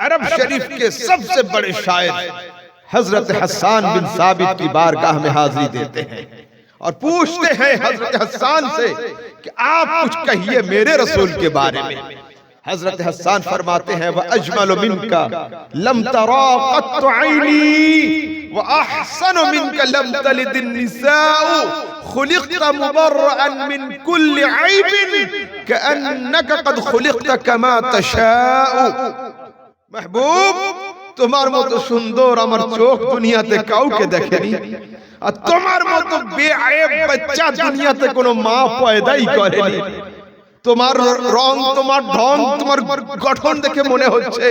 عرب شریف کے سب سے بڑے شاعر حضرت حسان بن ثابت کی بارگاہ میں حاضری دیتے ہیں اور پوچھتے ہیں حضرت حسان سے کہ آپ کچھ کہیے میرے رسول کے بارے میں۔ حضرت حسان فرماتے ہیں وَأَجْمَلُ مِنْكَ لَمْ تَرَا قَطُّ عَيْنِي وَأَحْسَنُ مِنْكَ لَمْ تَلِدِ النِّسَاءُ خُلِقْتَ مُبَرَّأً مِنْ كُلِّ عَيْبٍ كَأَنَّكَ قَدْ خُلِقْتَ كَمَا تَشَاءُ۔ محبوب তোমার মতো সুন্দর আমার চোখ দুনিয়াতে কাউকে দেখেনি, আর তোমার মতো বেআইব বাচ্চা দুনিয়াতে কোনো মা পয়দাই করেনি। তোমার রং, তোমার ঢং, তোমার গঠন দেখে মনে হচ্ছে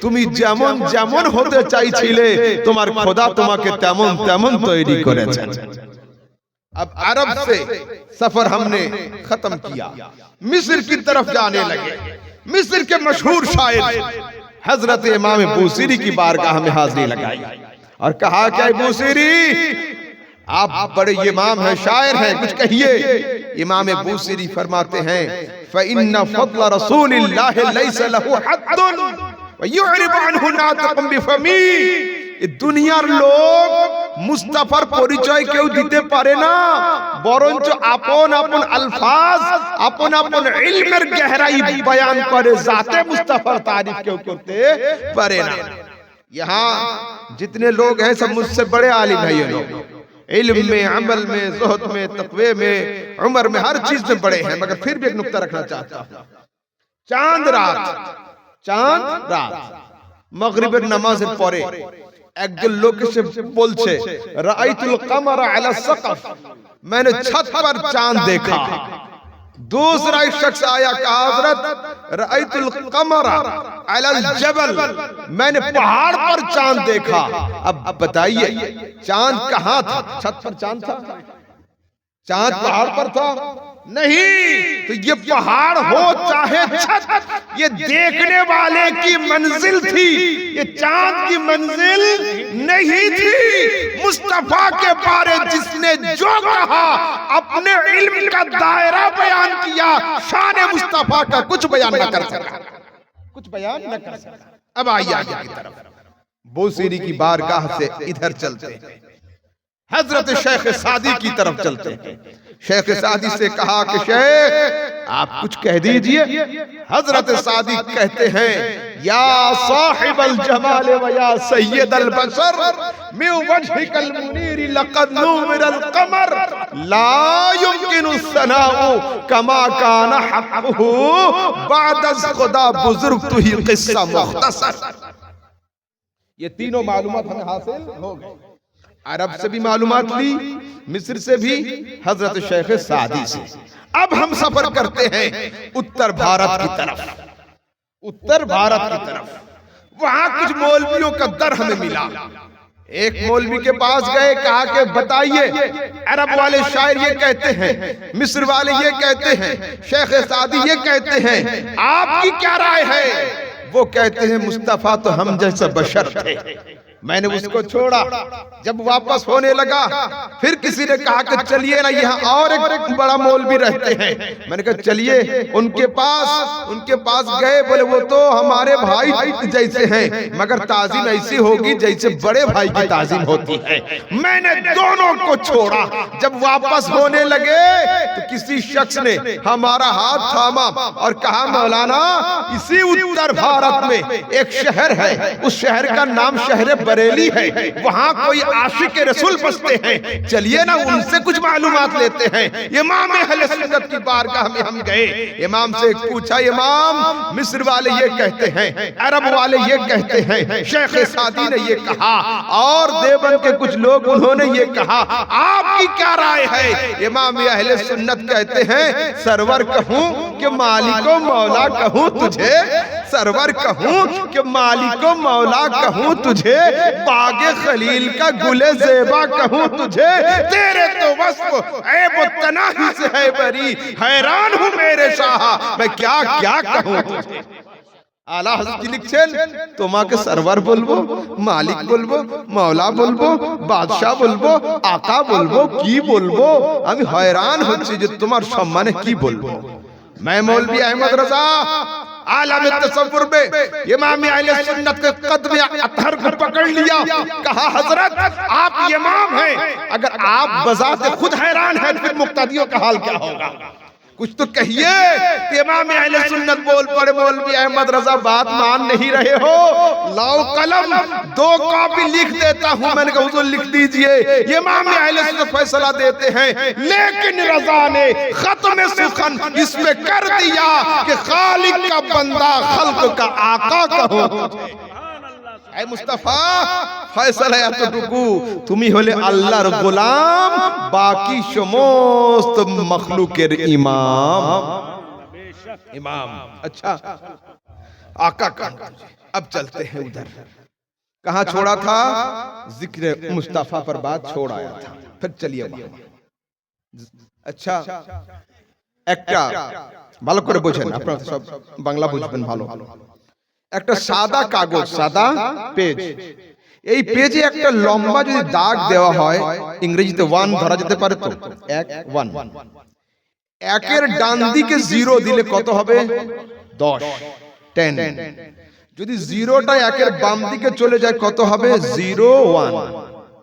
তুমি যেমন যেমন হতে চাইছিলে তোমার খোদা তোমাকে তেমন তেমন তৈরি করেছেন। اب عرب سے سفر ہم نے ختم کیا، مصر کی طرف جانے لگے۔ مصر کے مشہور شاعر حضرت امام بوصیری کی بارگاہ میں حاضری لگائی اور کہا کہ اے بوصیری آپ بڑے امام ہیں، شاعر ہیں، کچھ کہیے۔ امام بوصیری فرماتے ہیں فَإِنَّ فَضْلَ رَسُولِ اللَّهِ لَيْسَ لَهُ حَدٌّ وَيُعْرِبُ عَنْهُ نَاطِقٌ بِفَمِهِ۔ দুনিয়ার লোক মুস্তাফার পরিচয় কেউ দিতে পারে না, বরঞ্চ আপন আপন আলফাজ, আপন আপন ইলমের গহরাই বয়ান করে, জাতে মুস্তাফার তারিফ কেউ করতে পারে না। یہاں جتنے لوگ ہیں سب مجھ سے بڑے عالم ہیں، یہ لوگ علم میں، عمل میں، زہد میں، تقوی میں، عمر میں، ہر چیز میں بڑے ہیں، مگر پھر بھی ایک نکتہ رکھنا چاہتا ہوں۔ چاند رات مغربের নামাজের পরে একজন লোক এসে বলছে রাআইতুল কামারা আলা সাকাফ, میں نے چھت پر چاند دیکھا۔ دوسرا ایک شخص آیا کہا حضرت رأیت القمر علی الجبل، میں نے پہاڑ پر چاند دیکھا۔ اب بتائیے چاند کہاں تھا؟ چھت پر چاند تھا؟ چاند پہاڑ پر تھا؟ نہیں، تو یہ پہاڑ ہو چاہے چھت، یہ دیکھنے والے کی منزل تھی، یہ چاند کی منزل نہیں تھی۔ مصطفیٰ کے بارے جس نے جو کہا اپنے علم کا دائرہ بیان کیا، شان مصطفیٰ کا کچھ بیان نہ کر سکا، کچھ بیان نہ کر سکا۔ اب آئیے آگے کی طرف، بوصیری کی بارگاہ سے ادھر چلتے ہیں، حضرت شیخ سعدی کی طرف چلتے ہیں۔ شیخ سعدی سے کہا کہ شیخ آپ کچھ کہہ دیجئے۔ حضرت سعدی کہتے ہیں یا صاحب الجمال و یا سید البشر من وجهك المنیر لقد نور القمر لا يمكن الثناء كما كان حقه بعد از خدا بزرگ تو ہی قصہ مختصر۔ یہ تینوں معلومات ہمیں حاصل ہو گئے، عرب سے بھی معلومات لی، مصر سے بھی، حضرت شیخ سعدی سے۔ اب ہم سفر کرتے ہیں اتر بھارت کی طرف، اتر بھارت کی طرف۔ وہاں کچھ مولویوں کا در ہمیں ملا۔ ایک مولوی کے پاس گئے، کہا کہ بتائیے عرب والے شاعر یہ کہتے ہیں، مصر والے یہ کہتے ہیں، شیخ سعدی یہ کہتے ہیں، آپ کی کیا رائے ہے؟ وہ کہتے ہیں مصطفیٰ تو ہم جیسا بشر تھے۔ میں نے اس کو چھوڑا، جب واپس ہونے لگا پھر کسی نے کہا کہ چلیے نا یہاں اور ایک بڑا مولوی رہتے ہیں۔ میں نے کہا چلیے ان کے پاس گئے، بولے وہ تو ہمارے بھائی جیسے ہیں مگر تعظیم ایسی ہوگی جیسے بڑے بھائی کی تعظیم ہوتی ہے۔ میں نے دونوں کو چھوڑا، جب واپس ہونے لگے تو کسی شخص نے ہمارا ہاتھ تھاما اور کہا مولانا اسی اتر بھارت میں ایک شہر ہے، اس شہر کا نام شہر بریلی ہے، وہاں کوئی عاشق رسول بستے ہیں، چلیے نا ان سے کچھ معلومات لیتے ہیں۔ امام اہل سنت کی بارگاہ میں ہم گئے، امام سے پوچھا امام مصر والے یہ کہتے ہیں، عرب والے یہ کہتے ہیں، شیخ سعدی نے یہ کہا اور دیوبند کے کچھ لوگ انہوں نے یہ کہا، آپ کی کیا رائے ہے؟ امام اہل سنت کہتے ہیں سرور کہوں کہ مالک و مولا کہوں تجھے، سرور کہوں کہ مالک و مولا کہوں تجھے، باغ خلیل کا گل زیبا کہوں تجھے، تیرے تو وصف عیب و تناہی سے ہے بری، حیران ہوں میرے شاہ میں کیا کیا کہوں تجھے۔ আলা হযরত লিখছেন তোমাকে সরওয়ার বলবো, মালিক বলবো, মাওলা বলবো, বাদশা বলবো, আকা বলবো, কি বলবো, আমি হয়রান হচ্ছি যে তোমার সম্মানে কি বলবো। मैं मौलवी अहमद रजा आलम तसव्वुर में इमाम अहले सुन्नत के कदम अतहर को पकड़ लिया, कहा हजरत आप इमाम हैं, अगर आप बजाते खुद हैरान हैं फिर मुक्तदियों का हाल क्या होगा? कुछ तो कहिए। इमाम अहले सुन्नत बोल पड़े, मौलवी अहमद रजा बात मान नहीं रहे हो, लाओ कलम, 2 कॉपी लिख देता हूं। मैंने कहा हुजूर लिख दीजिए। इमाम अहले सुन्नत फैसला देते हैं, लेकिन रजा ने खत्म सुखन इसमें कर दिया कि खालिक का बंदा खल्क का आका कहो। ऐ मुस्तफा फैसला এতটুকু, তুমি হলে আল্লাহর গোলাম, বাকি সমস্ত মখলুকের ইমাম। इमाम अच्छा आका का। अब चलते हैं उधर, कहां छोड़ा था? जिक्र मुस्तफा पर बात छोड़ आया था, फिर चलिए वहां। अच्छा একটা ভালো করে বোঝেন, আপনারা সব বাংলা বুঝবেন ভালো। একটা সাদা কাগজ, সাদা পেজ, এই পেজে একটা লম্বা যদি দাগ দেওয়া হয়, ইংরেজিতে 1 ধরা যেতে পারে, তো 1 একের ডান দিকে 0 দিলে কত হবে? 10 10। যদি 0টা একের বাম দিকে চলে যায় কত হবে? 0 1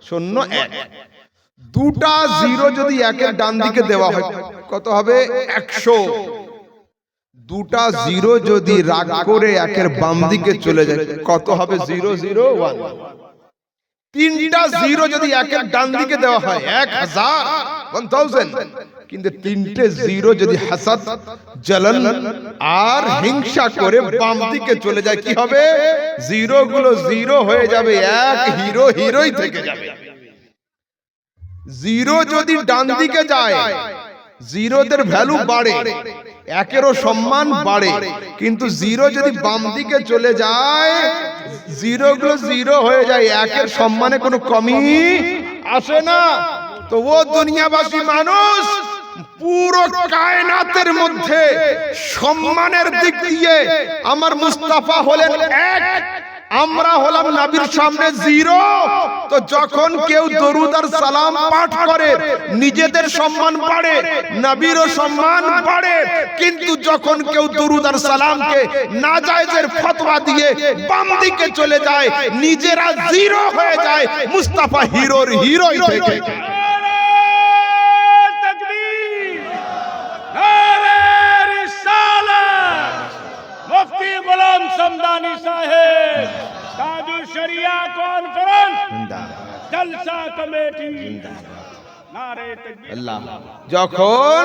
0 1। দুটা 0 যদি একের ডান দিকে দেওয়া হয় কত হবে? 100। দুটা 0 যদি রাগ করে একের বাম দিকে চলে যায় কত হবে? 0 0 1। তিনটা 0 যদি একের ডান দিকে দেওয়া হয় 1000 1000। কিন্তু তিনটে 0 যদি হাসাদ, জলন আর হিংসা করে বাম দিকে চলে যায় কি হবে? 0 গুলো 0 হয়ে যাবে, এক হিরো হিরোই থেকে যাবে। 0 যদি ডান দিকে যায় 0দের ভ্যালু বাড়ে, একেরও সম্মান বাড়ে, কিন্তু 0 যদি বাম দিকে চলে যায় 0 গুলো 0 হয়ে যায়, একের সম্মানে কোনো কমি আসে না। তো ও দুনিয়াবাসী মানুষ পুরো কায়নাতের মধ্যে সম্মানের দিক দিয়ে আমার মুস্তাফা হলেন 1, আমরা হলাম নবীর সামনে 0। তো যখন কেউ দরুদ আর সালাম পাঠ করে নিজেদের সম্মান বাড়ে, নবীরও সম্মান বাড়ে। কিন্তু যখন কেউ দরুদ আর সালামকে নাজায়েজের ফতোয়া দিয়ে বাম দিকে চলে যায়, নিজেরা 0 হয়ে যায়, মুস্তাফা হিরোর হিরোই থেকে যায়। मुफ्ती गुलाम समदानी साहेब, ताजुल शरिया कॉन्फ्रेंस, जलसा कमेटी, नारे तकबीर। আল্লাহ, যখন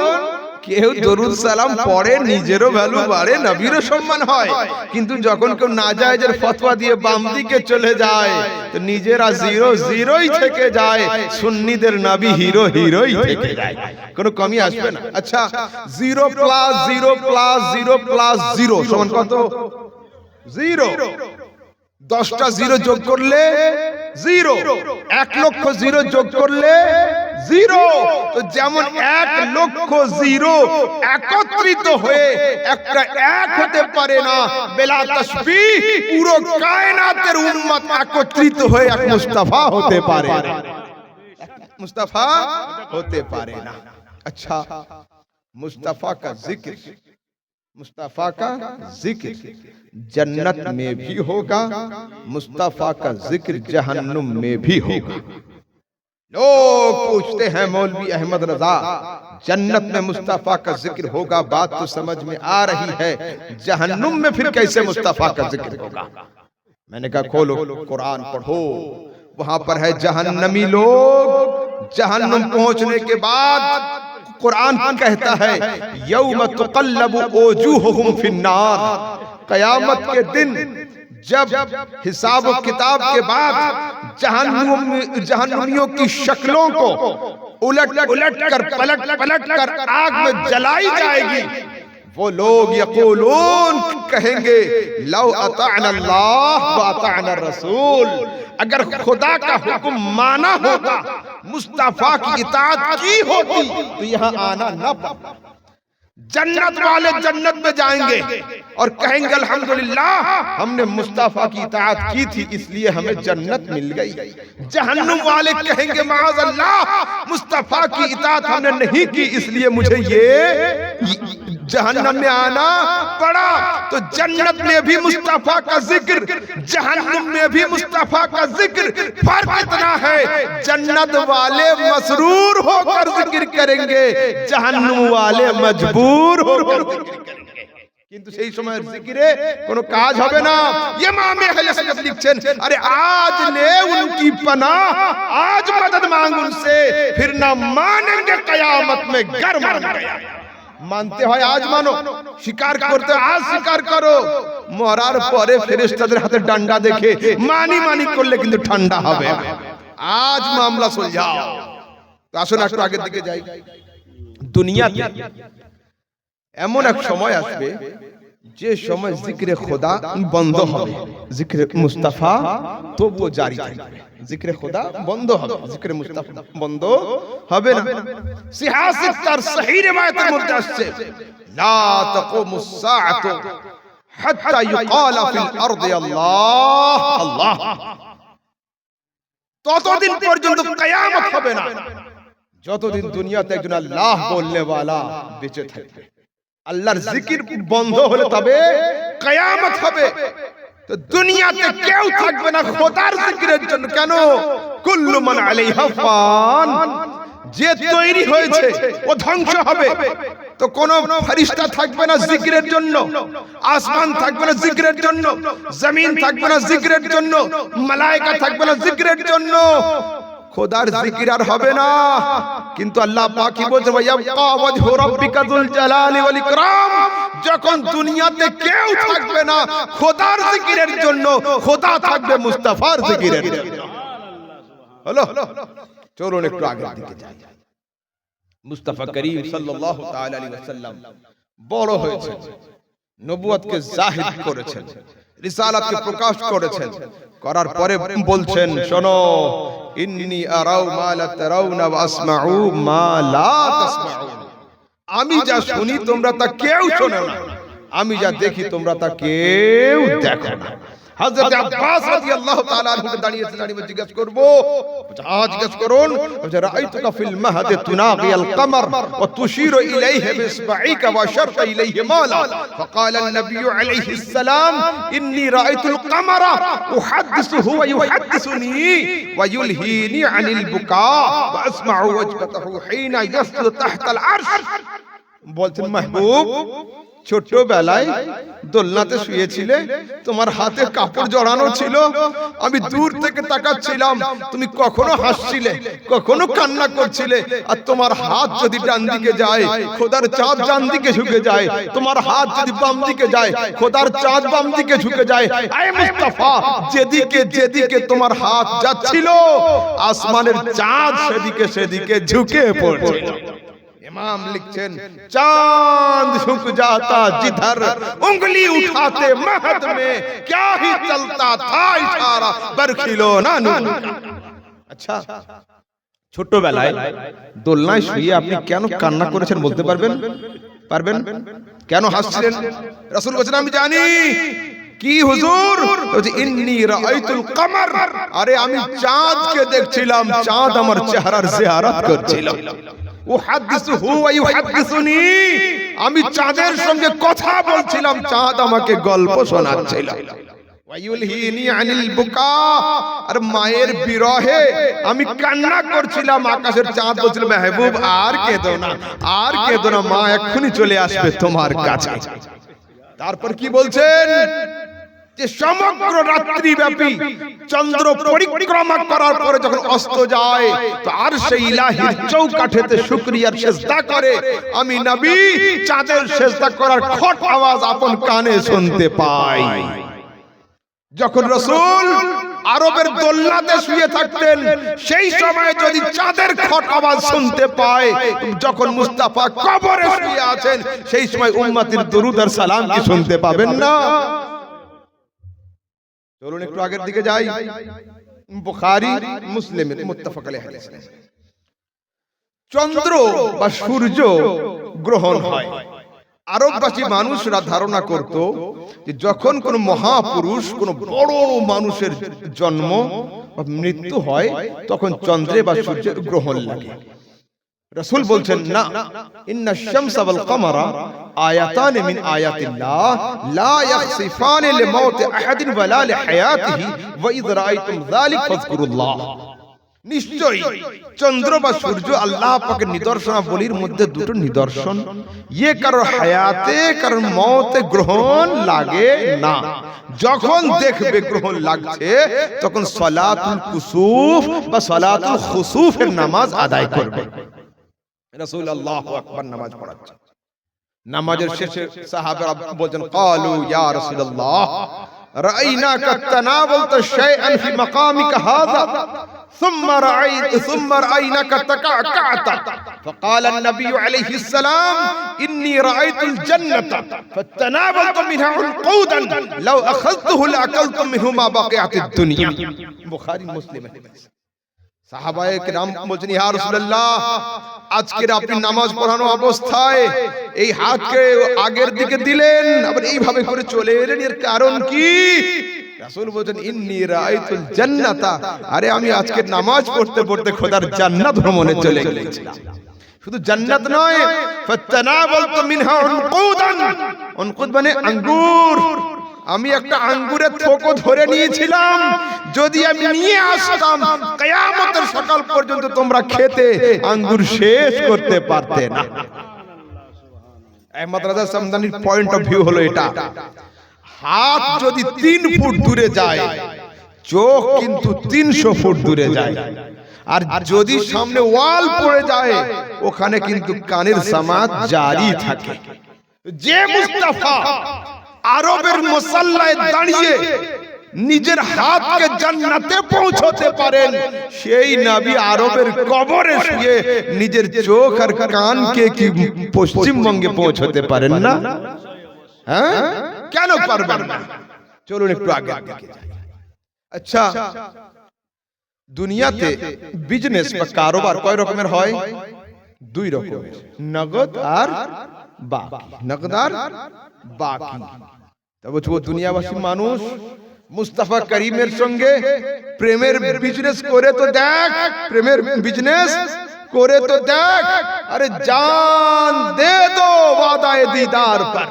কেউ দরুদ সালাম পড়ে নিজেরও ভ্যালু বাড়ে, নবীরও সম্মান হয়। কিন্তু যখন কেউ নাজায়েজের ফতোয়া দিয়ে বাম দিকে চলে যায় তো নিজেরা 0 0ই থেকে যায়, সুন্নিদের নবী হিরো হিরোই থেকে যায়, কোনো কমি আসবে না। আচ্ছা 0 + 0 + 0 + 0 সমান কত? 0। 10টা 0 যোগ করলে 0, 1 লক্ষ 0 যোগ করলে 0। তো যেমন 1 লক্ষ 0 একত্রিত হয়ে একটা 1 হতে পারে না, বেলা তাসবিহ পুরো কায়নাতের উম্মত একত্রিত হয়ে এক মুস্তাফা হতে পারে না, মুস্তাফা হতে পারে না। अच्छा मुस्तफा का जिक्र, मुस्तफा का जिक्र जन्नत में भी होगा, मुस्तफा का जिक्र जहन्नुम में भी होगा। लोग पूछते हैं मौलवी अहमद रजा जन्नत में मुस्तफा का जिक्र होगा, बात तो समझ में आ रही है, जहन्नुम में फिर कैसे मुस्तफा का जिक्र होगा? मैंने कहा खोलो कुरान पढ़ो, वहां पर है जहन्नमी लोग। जहन्नुम पहुंचने के बाद कुरान कहता है यौम तुक़ल्लबु वजूहुहुम फिन्नार, क़यामत के दिन जब हिसाब व किताब के बाद जहन्नुमियों की शक्लों को उलट उलट कर पलट कर आग में जलाई जाएगी, वो लोग यक़ूलून कहेंगे लौ अताअना अल्लाह व अताअना रसूल, अगर खुदा का हुक्म माना होता, मुस्तफा की इताअत की होती तो यहां आना न पड़ता। जन्नत वाले जन्नत में जाएंगे और कहेंगे अल्हम्दुलिल्लाह हमने मुस्तफा की इताअत की थी इसलिए हमें जन्नत मिल गई। जहन्नुम वाले कहेंगे माअज़ल्लाह मुस्तफा की इताअत हमने नहीं की इसलिए मुझे ये जहन्नम में आना पड़ा तो जन्नत में भी मुस्तफा का जिक्र, जहन्नम में भी मुस्तफा का जिक्र। फर्क इतना है, जन्नत वाले मसरूर होकर जिक्र करेंगे, जहन्नम वाले मजबूर होकर जिक्र करेंगे। কিন্তু সেই সময় জিকিরে কোনো কাজ হবে না। ইমাম আহলে সুন্নাত লিখছেন, अरे आज ले उनकी पनाह, आज मदद मांग उनसे, फिर ना मानेंगे कयामत में घर मान गया। মানতে হয় আজ মানো, স্বীকার করতে আজ স্বীকার করো। মরার পরে ফেরেশতাদের হাতে ডান্ডা দেখে মানি মানি করলে কিন্তু ঠান্ডা হবে। আজ মামলা সুলঝাও। তো আসুন একটু আগের দিকে যাই। দুনিয়াতে এমন এক সময় আসবে যে সময় জিক্রে খোদা বন্ধ হবে, জিক্রে মুস্তাফা তবুও জারি থাকবে। জিক্রে খোদা বন্ধ হবে, জিক্রে মুস্তাফা বন্ধ হবে না। সিহাসিত তার সহি রিওয়ায়াতের মধ্যে আসছে, লা তাকুমুস সাআতু হাত্তা ইউকালা ফিল আরদি আল্লাহ আল্লাহ। ততদিন পর্যন্ত কিয়ামত হবে না যতদিন দুনিয়াতে একজন আল্লাহ বলনে ওয়ালা বেঁচে থাকবে। আল্লাহর জিকির বন্ধ হলে তবে কিয়ামত হবে। তো দুনিয়াতে কেউ থাকবে না খোদার জিকিরের জন্য। কেন? কুল্লু মান আলাইহা ফান, যে তৈরি হয়েছে ও ধ্বংস হবে। তো কোন ফেরেশতা থাকবে না জিকিরের জন্য, আসমান থাকবে না জিকিরের জন্য, জমিন থাকবে না জিকিরের জন্য, মালায়েকা থাকবে না জিকিরের জন্য। খোদার জিকির আর হবে না। কিন্তু আল্লাহ পাক কি বলছে, ওয়ায়াবকা ওয়াজহু রাব্বিকা যুল জালালি ওয়াল ইকরাম। যখন দুনিয়াতে কেউ থাকবে না খোদার জিকিরের জন্য, খোদা থাকবে মুস্তাফার জিকিরের জন্য। হলো, চলুন একটু আগের দিকে যাই। মুস্তাফা করিম সাল্লাল্লাহু তাআলা আলাইহি ওয়াসাল্লাম বড় হয়েছেন, নবুয়তকে জাহির করেছেন, রিসালাতকে প্রকাশ করেছেন। করার পরে বলছেন, শোনো, ইন্নী আরাউ মা লা তারাউনা ওয়া আসমাউ মা লা তাসমাউন। আমি যা শুনি তোমরা তা কেউ শোনো না, আমি যা দেখি তোমরা তা কেউ দেখো না। হযরত আব্বাস রাদিয়াল্লাহু তাআলা আনহু দাঁড়িয়েছেন, দাঁড়িয়ে জিজ্ঞাসা করব, জিজ্ঞাসা করুন, রাআইতুকা ফিল মাহদি তুনাগিয়াল কমর ওয়া তুশিরু ইলাইহি বিসবাইকা ওয়া শারতা ইলাইহি মালা। ফাকাল আন-নবী আলাইহিস সালাম, ইন্নী রাআইতুল কমরা উহাদ্দিসুহু ওয়া ইউহাদ্দিসুনি ওয়া ইউলহিনি আনিল বুকা ওয়া আসমাউ ওয়াজহাতাহু হিনা ইয়াসজুদু তাহতাল আরশ। বলছেন, মাহবুব, ছোটবেলায় দোলনাতে শুয়েছিলে, তোমার হাতে কাপড় জড়ানো ছিল, আমি দূর থেকে তাকাচ্ছিলাম, তুমি কখনো হাসছিলে, কখনো কান্না করছিলে। আর তোমার হাত যদি ডান দিকে যায় খোদার চাঁদ ডান দিকে ঝুঁকে যায়, তোমার হাত যদি বাম দিকে যায় খোদার চাঁদ বাম দিকে ঝুঁকে যায়। আয় মুস্তাফা, যেদিকে যেদিকে তোমার হাত যাচ্ছিল আসমানের চাঁদ সেদিকে সেদিকে ঝুঁকে পড়ছিল। इमाम लिखছেন, चांद झुक जाता जिधर उंगली उठाते महद में क्या ही चलता था इशारा बरखिलो ना नूर। अच्छा, ছোটবেলায় দোলনায় শুয়ে আপনি কেন কান্না করেছেন বলতে পারবেন? পারবেন? কেন হাসছিলেন? রাসূল বলেছেন, আমি জানি। কি হুজুর? বলছে, ইন্নী রাআইতুল কমর, আরে আমি চাঁদকে দেখছিলাম, চাঁদ আমার চেহারার জিয়ারত করছিল। উহাদ্দিসুহু ওয়া ইউহাদ্দিসুনি, আমি চাঁদের সঙ্গে কথা বলছিলাম, চাঁদ আমাকে গল্প শোনাচ্ছিল। ওয়া ইউলহিনি আনিল বুকা, আর মায়ের বিরহে আমি কান্না করছিলাম। আকাশের চাঁদ বলছিল, মাহবুব আর কেঁদো না, আর কেঁদো না, মা এক্ষুনি চলে আসবে তোমার কাছে। তারপর কি বলছেন? যে সমগ্র রাত্রি ব্যাপী চন্দ্র পরিক্রমা করার পরে যখন অস্ত যায় তো আরশে ইলাহির চৌকাঠেতে শুকরিয়ার সিজদা করে আমি নবী চাঁদের সিজদা করার খট আওয়াজ আপন কানে শুনতে পাই। যখন রাসূল আরবের দোলনাতে শুয়ে থাকতেন সেই সময় যদি চাঁদের খট আওয়াজ শুনতে পায়, যখন মুস্তাফা কবরে শুয়ে আছেন সেই সময় উম্মতের দরুদ আর সালাম কি শুনতে পাবেন না? চলুন একটু আগের দিকে যাই। বুখারী মুসলিমের মুত্তাফাক আলাইহি হাদিস। চন্দ্র বা সূর্য গ্রহণ হয়। আরববাসী মানুষরা ধারণা করত যে যখন কোন মহাপুরুষ, কোন বড় মানুষের জন্ম বা মৃত্যু হয় তখন চন্দ্রে বা সূর্যের গ্রহণ লাগে। রাসূল বলছেন না, ইন্নাশ শামসা ওয়াল কমারা আয়াতান মিন আয়াতিল্লাহ লা ইয়াখসিফান লিমাউতি আহাদিন ওয়ালা লিহায়াতিহি ওয়া ইয রাআইতুম যালিক ফাযকুরুল্লাহ। নিশ্চয়ই চন্দ্র বা সূর্য আল্লাহ পাকের নিদর্শনাবলীর মধ্যে দুটো নিদর্শন, ইয়ে কারোর হায়াতে কারোর মওতে গ্রহণ লাগে না। যখন দেখবে গ্রহণ লাগছে তখন সালাতুল কুসুফ বা সালাতুল খুসুফের নামাজ আদায় করবে। রাসূল আল্লাহু আকবার নামাজ পড়াচ্ছেন। নামাজের শেষে সাহাবারা বলেন, ক্বালু ইয়া রাসূলুল্লাহ রাআইনাকা তানাওয়ালতা শাইআন ফি মাকামিকা হাযা ثم رأيناك تكعكعت فقال النبي عليه السلام إني رأيت الجنة فتناولت منها عنقودا لو أخذته لأكلت منه ما بقيت الدنيا। বুখারী মুসলিম। সাহাবায়ে কিরাম বলেন, ইয়া রাসূলুল্লাহ আজকে আপনি নামাজ পড়ানো অবস্থায় এই হাতকে আগের দিকে দিলেন, আবার এইভাবে করে চলে এলেন, এর কারণ কি? রাসূল বলেন, ইন্নী রাআইতুল জান্নাতা, আরে আমি আজকে নামাজ পড়তে পড়তে খোদার জান্নাত ভ্রমণে চলে গিয়েছিলাম। শুধু জান্নাত নয়, ফাতানাওয়ালতু মিনহা উনকুদান, উনকুদ মানে আঙ্গুর। আমি একটা আঙ্গুরের থোকো ধরে নিয়েছিলাম, যদি আমি নিয়ে আসতাম কিয়ামতের সকাল পর্যন্ত তোমরা খেতে আঙ্গুর শেষ করতে পারতে না। আহমদ রাজা সামদানির পয়েন্ট অফ ভিউ হলো এটা, হাত যদি 3 ফুট দূরে যায়, চোখ কিন্তু 300 ফুট দূরে যায়। আর যদি সামনে ওয়াল পড়ে যায়, ওখানে কিন্তু কানের সামাত জারি থাকে। যে মুস্তাফা আরবের মুসাল্লায় দাঁড়িয়ে নিজের হাতকে জান্নাতে পৌঁছতে পারেন, সেই নবী আরবের কবরে শুয়ে নিজের চোখ আর কানকে কি পশ্চিমবঙ্গে পৌঁছতে পারেন না? হ্যাঁ, কেন পারবেন না? চলুন একটু আগে দিকে যাই। আচ্ছা, দুনিয়াতে বিজনেস বা কারোবার কয় রকমের হয়? 2 রকমের, নগদ আর বাকি। নগদ আর বাকি। তবে দুনিয়াবাসী মানুষ মুস্তাফা করিমের সঙ্গে প্রেমের বিজনেস করে তো দেখ, প্রেমের বিজনেস করে তো দেখ। আরে জান দে দো ওয়াদায়ে দিদার পর।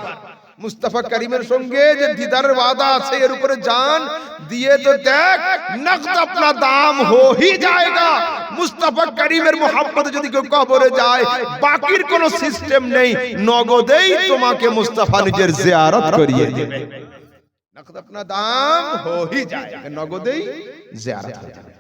মুস্তাফা করিমের সঙ্গে যে দিদারের ওয়াদা আছে, এর উপরে জান দিয়ে তো দেখ, নগদ अपना দাম हो ही जाएगा। মুস্তাফা করিমের মোহাব্বতে যদি কেউ কবরে যায়, বাকির কোনো সিস্টেম নেই, নগদেই তোমাকে মুস্তাফা নিজের জিয়ারত করিয়ে দেবে। নগদ अपना দাম हो ही जाएगा, নগদেই জিয়ারত হয়ে যাবে।